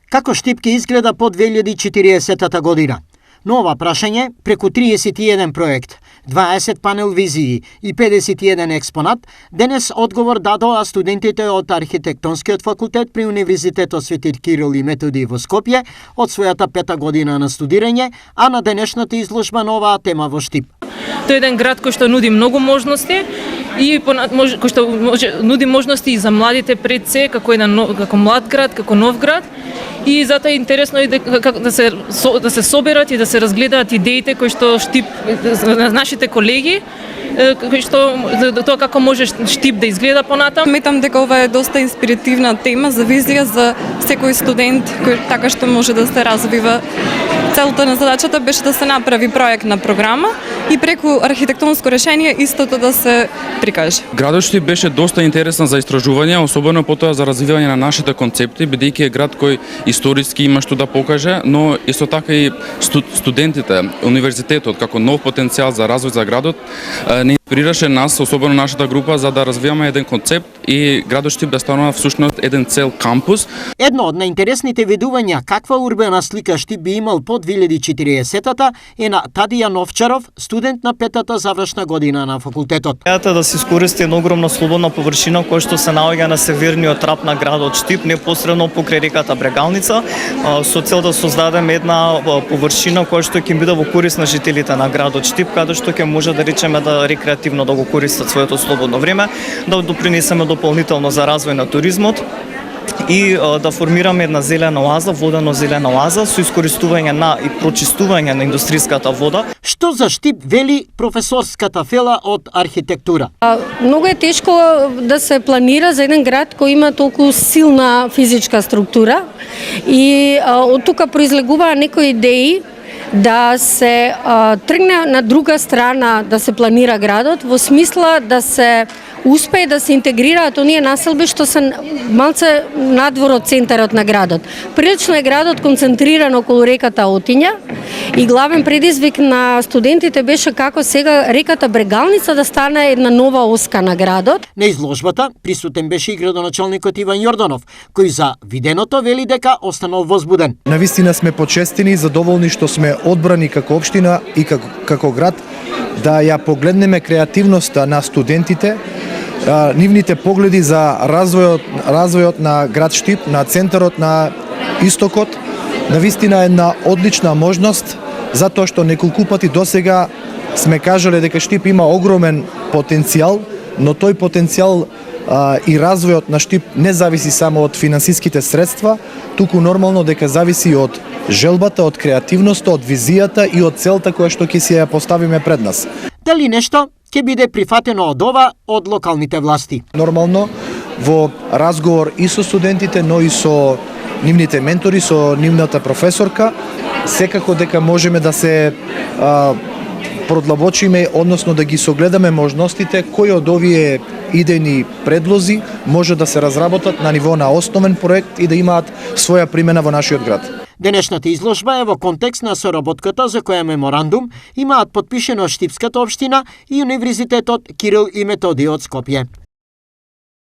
Како Штип ќе изгледа по 2040 година? Но ова прашање, преку 31 проект, 20 панел визии и 51 експонат, денес одговор дадоа студентите од Архитектонскиот факултет при Универзитетот Свети Кирил и Методиј во Скопје од својата 5-та година на студирање, а на денешната изложба на оваа тема во Штип. Тој е еден град кој што нуди многу можности и кој што нуди можности и за младите пред се како млад град, како нов град. И затоа е интересно и да се соберат и да се разгледаат идеите кои што Штип, нашите колеги, кои што тоа како може Штип да изгледа понатам. Сметам дека ова е доста инспиративна тема за визија за секој студент кој така што може да се развива. Целта на задачата беше да се направи проектна програма и преку архитектонско решение истото да се прикаже. Градот Штип беше доста интересен за истражување, особено потоа за развивање на нашите концепти, бидејќи е град кој историски има што да покаже, но исто така и студентите, универзитетот како нов потенцијал за развој за градот не инспирираше нас, особено нашата група, за да развиваме еден концепт и градот Штип да станува всушност еден цел кампус. Едно од најинтересните видувања каква урбана слика Штип би имал по 2040-та е на Тадија Новчаров, студент на 5-та завршна година на факултетот. Идејата да се искористи една огромна слободна површина која што се наоѓа на северниот рап на градот Штип, непосредно покрај реката Брегалница, со цел да создадеме една површина која што ќе биде во корист на жителите на градот Штип, каде што ќе може да речеме да рекреативно да го користат своето слободно време, да допринесеме дополнително за развој на туризмот и да формираме една зелена оаза, водено зелена оаза со искористување на и прочистување на индустријската вода. Што за Штип вели професорската фела од архитектура? Многу е тешко да се планира за еден град кој има толку силна физичка структура и од тука произлегуваа некои идеи да се тргне на друга страна да се планира градот, во смисла да се успее да се интегрираат оние населби што се малце надвор од центарот на градот. Прилично е градот концентриран околу реката Отиња и главен предизвик на студентите беше како сега реката Брегалница да стане една нова оска на градот. На изложбата присутен беше и градоначалникот Иван Јорданов, кој за виденото вели дека останал возбуден. Навистина сме почестени и задоволни што сме одбрани како општина и како град да ја погледнеме креативноста на студентите, нивните погледи за развојот на град Штип, на центарот на истокот. Навистина е една одлична можност, затоа што неколку пати досега сме кажале дека Штип има огромен потенцијал, но тој потенцијал и развојот на Штип не зависи само од финансиските средства, туку нормално дека зависи од желбата, од креативноста, од визијата и од целта која што ќе си ја поставиме пред нас. Дали нешто ќе биде прифатено од ова од локалните власти? Нормално во разговор и со студентите, но и со нивните ментори, со нивната професорка, секако дека можеме да се продлабочиме, односно да ги согледаме можностите кои од овие идејни предлози може да се разработат на ниво на основен проект и да имаат своја примена во нашиот град. Денешната изложба е во контекст на соработката за која меморандум имаат подпишено Штипската општина и Универзитетот Кирил и Методиј од Скопје.